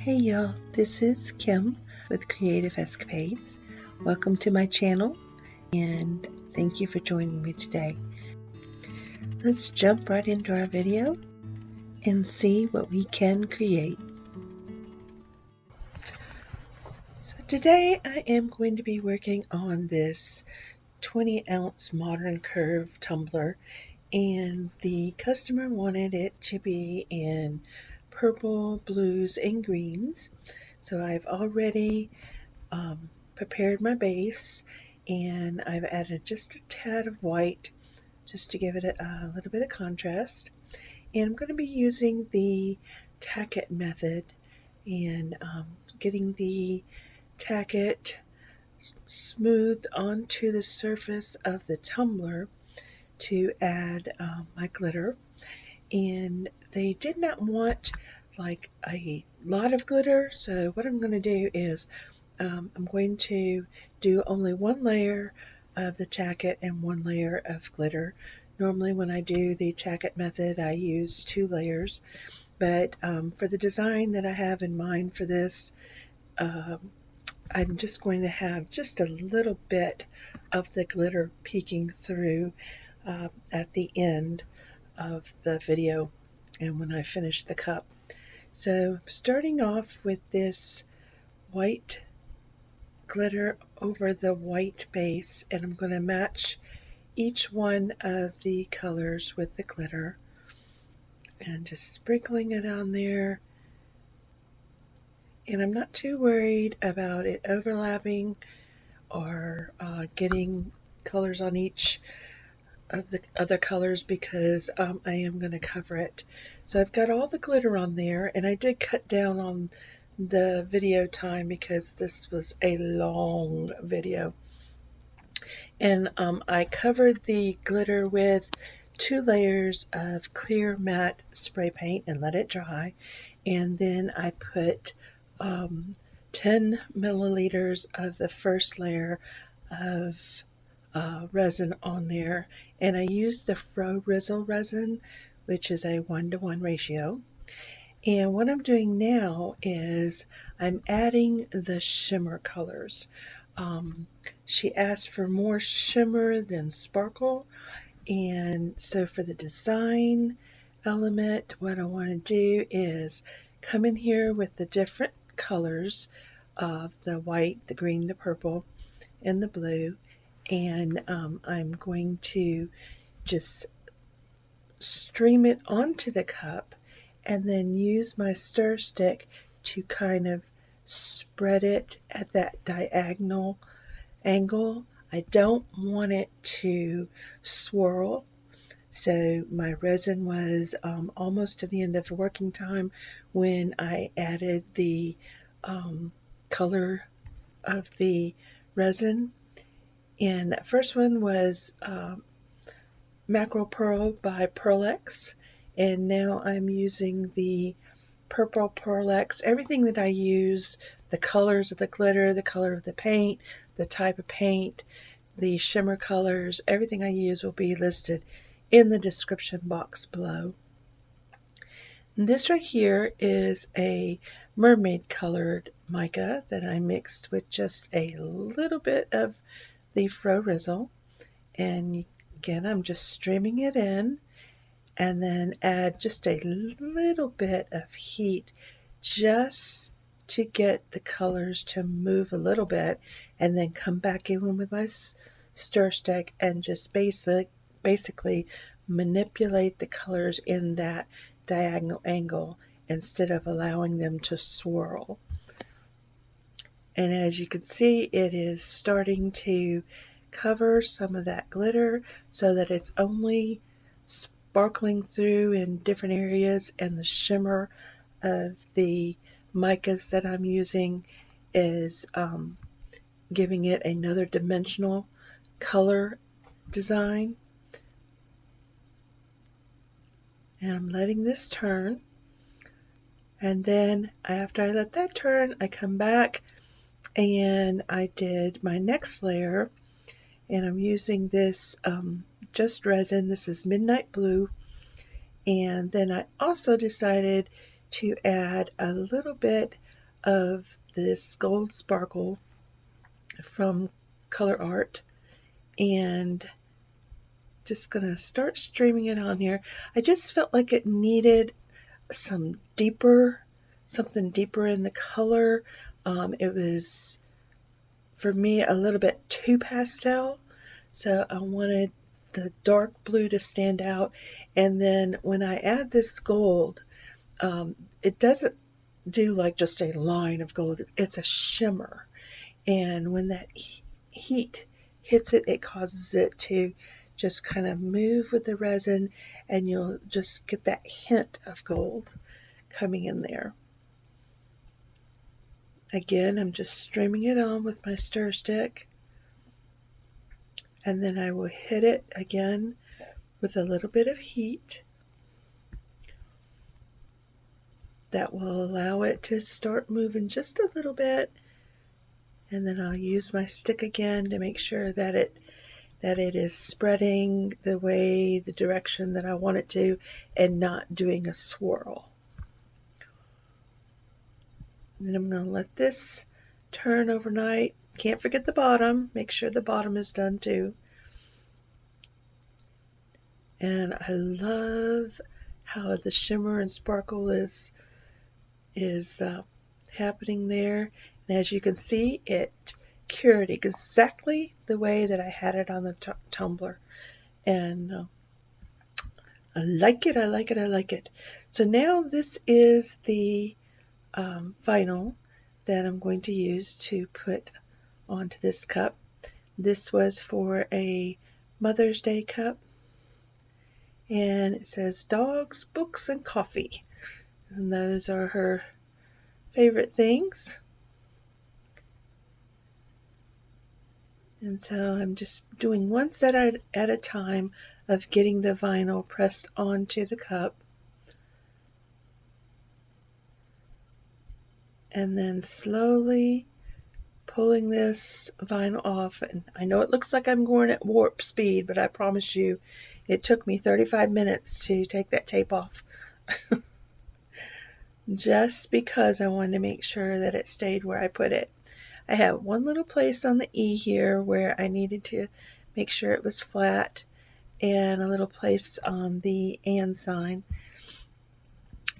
Hey y'all, this is Kim with Creative Escapades. Welcome to my channel and thank you for joining me today. Let's jump right into our video and see what we can create. So today I am going to be working on this 20-ounce modern curve tumbler, and the customer wanted it to be in purple, blues, and greens. So I've already prepared my base, and I've added just a tad of white just to give it a little bit of contrast. And I'm going to be using the Tack Method and getting the tacket smoothed onto the surface of the tumbler to add my glitter. And they did not want like a lot of glitter, so what I'm going to do is I'm going to do only one layer of the tacket and one layer of glitter. Normally when I do the tacket method I use 2 layers, but for the design that I have in mind for this, I'm just going to have just a little bit of the glitter peeking through at the end of the video and when I finish the cup. So starting off with this white glitter over the white base, and I'm going to match each one of the colors with the glitter and just sprinkling it on there. And I'm not too worried about it overlapping or getting colors on each of the other colors because I am going to cover it. So I've got all the glitter on there, and I did cut down on the video time because this was a long video. And I covered the glitter with 2 layers of clear matte spray paint and let it dry, and then I put 10 milliliters of the first layer of resin on there, and I used the Fro-Rizzle resin, which is a 1-to-1 ratio. And what I'm doing now is I'm adding the shimmer colors. She asked for more shimmer than sparkle, and so for the design element, what I want to do is come in here with the different colors of the white, the green, the purple, and the blue, and I'm going to just stream it onto the cup and then use my stir stick to kind of spread it at that diagonal angle. I don't want it to swirl. So my resin was almost to the end of the working time when I added the color of the resin. And that first one was Macro Pearl by Pearlex, and now I'm using the purple Pearlex. Everything that I use, the colors of the glitter, the color of the paint, the type of paint, the shimmer colors, everything I use will be listed in the description box below. And this right here is a mermaid colored mica that I mixed with just a little bit of the Fro-Rizzle, and again I'm just streaming it in, and then add just a little bit of heat just to get the colors to move a little bit, and then come back in with my stir stick and just basically manipulate the colors in that diagonal angle instead of allowing them to swirl. And as you can see, it is starting to cover some of that glitter so that it's only sparkling through in different areas, and the shimmer of the micas that I'm using is giving it another dimensional color design. And I'm letting this turn, and then after I let that turn, I come back and I did my next layer, and I'm using this just resin. This is Midnight Blue, and then I also decided to add a little bit of this gold sparkle from Color Art, and just gonna start streaming it on here. I just felt like it needed something deeper in the color. It was, for me, a little bit too pastel, so I wanted the dark blue to stand out. And then when I add this gold, it doesn't do like just a line of gold, it's a shimmer, and when that heat hits it, it causes it to just kind of move with the resin, and you'll just get that hint of gold coming in there. Again, I'm just streaming it on with my stir stick, and then I will hit it again with a little bit of heat that will allow it to start moving just a little bit, and then I'll use my stick again to make sure that it is spreading the direction that I want it to, and not doing a swirl. And then I'm going to let this turn overnight. Can't forget the bottom. Make sure the bottom is done too. And I love how the shimmer and sparkle is happening there. And as you can see, it cured exactly the way that I had it on the tumbler. And I like it, I like it, I like it. So now this is the vinyl that I'm going to use to put onto this cup. This was for a Mother's Day cup, and it says dogs, books, and coffee, and those are her favorite things. And so I'm just doing one set at a time of getting the vinyl pressed onto the cup, and then slowly pulling this vinyl off. And I know it looks like I'm going at warp speed, but I promise you it took me 35 minutes to take that tape off. Just because I wanted to make sure that it stayed where I put it. I have one little place on the E here where I needed to make sure it was flat, and a little place on the and sign.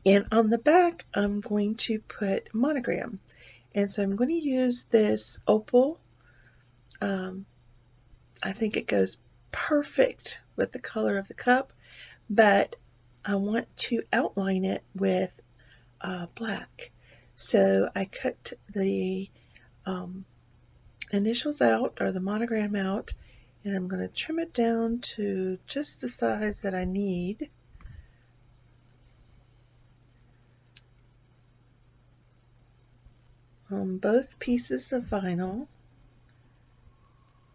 And on the back, I'm going to put Monogram. And so I'm going to use this Opal. I think it goes perfect with the color of the cup, but I want to outline it with black. So I cut the initials out, or the monogram out, and I'm going to trim it down to just the size that I need. On both pieces of vinyl.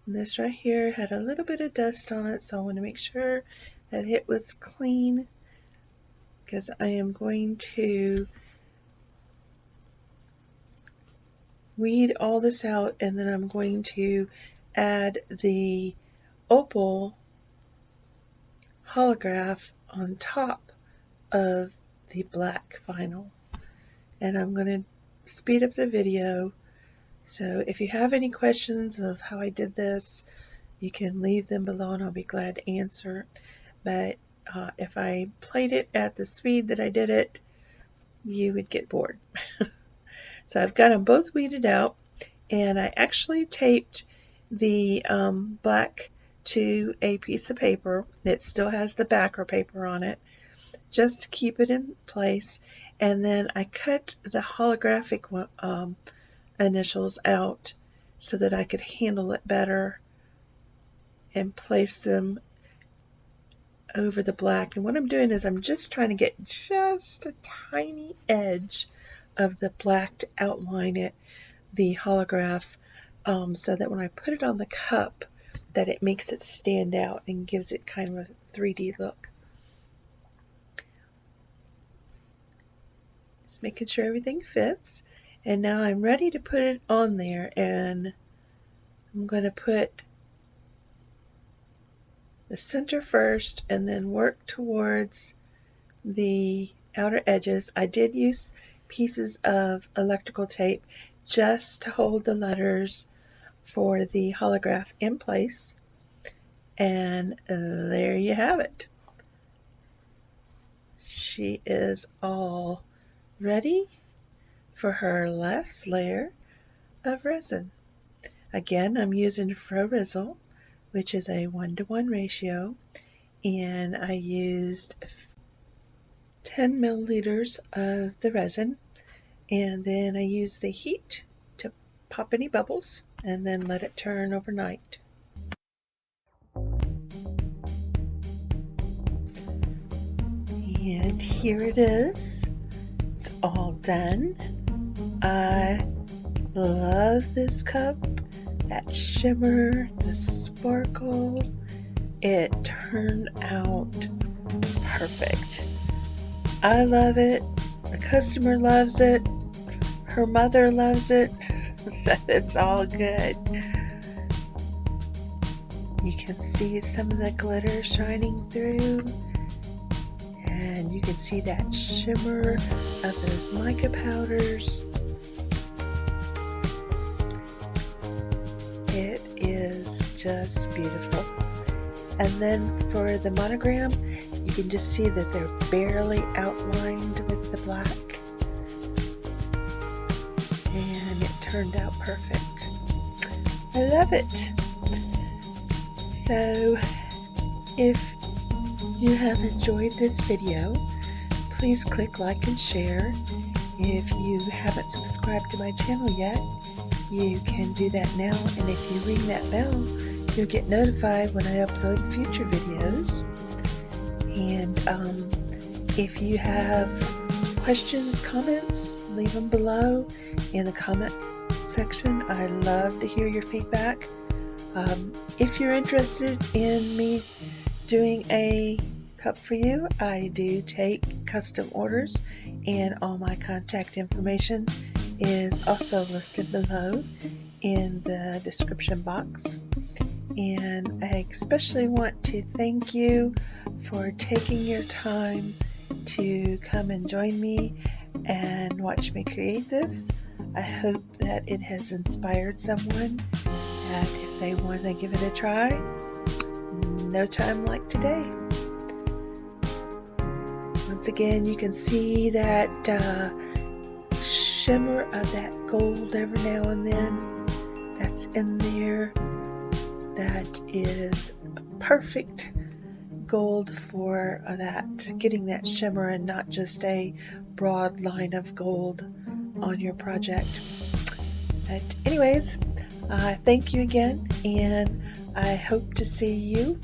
And this right here had a little bit of dust on it, so I want to make sure that it was clean, because I am going to weed all this out, and then I'm going to add the Opal holograph on top of the black vinyl. And I'm going to speed up the video, so if you have any questions of how I did this, you can leave them below and I'll be glad to answer. But if I played it at the speed that I did it, you would get bored. So I've got them both weeded out, and I actually taped the black to a piece of paper. It still has the backer paper on it, just to keep it in place. And then I cut the holographic initials out so that I could handle it better and place them over the black. And what I'm doing is I'm just trying to get just a tiny edge of the black to outline it, the holograph, so that when I put it on the cup, that it makes it stand out and gives it kind of a 3D look. Just making sure everything fits. And now I'm ready to put it on there, and I'm going to put the center first and then work towards the outer edges. I did use pieces of electrical tape just to hold the letters for the holograph in place. And there you have it. She is all ready for her last layer of resin. Again, I'm using Resin, which is a 1-to-1 ratio, and I used 10 milliliters of the resin, and then I used the heat to pop any bubbles and then let it turn overnight. And here it is. It's all done. I love this cup. That shimmer, the sparkle. It turned out perfect. I love it. The customer loves it. Her mother loves it. So it's all good. You can see some of the glitter shining through. And you can see that shimmer of those mica powders. It is just beautiful. And then for the monogram, you can just see that they're barely outlined with the black. And it turned out perfect. I love it. So, if you have enjoyed this video, please click like and share. If you haven't subscribed to my channel yet, you can do that now, and if you ring that bell, you'll get notified when I upload future videos. And if you have questions, comments, leave them below in the comment section. I love to hear your feedback. If you're interested in me doing a cup for you, I do take custom orders, and all my contact information is also listed below in the description box. And I especially want to thank you for taking your time to come and join me and watch me create this. I hope that it has inspired someone that if they want to give it a try, no time like today. Once again, you can see that shimmer of that gold every now and then that's in there. That is perfect gold for that, getting that shimmer and not just a broad line of gold on your project. But anyways, thank you again, and I hope to see you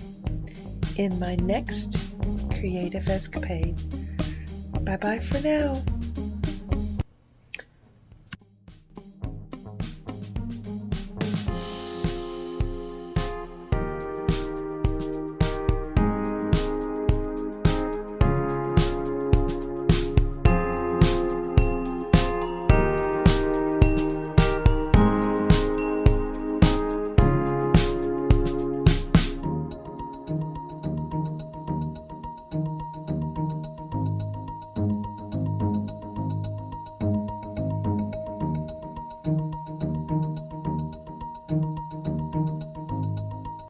in my next creative escapade. Bye bye for now.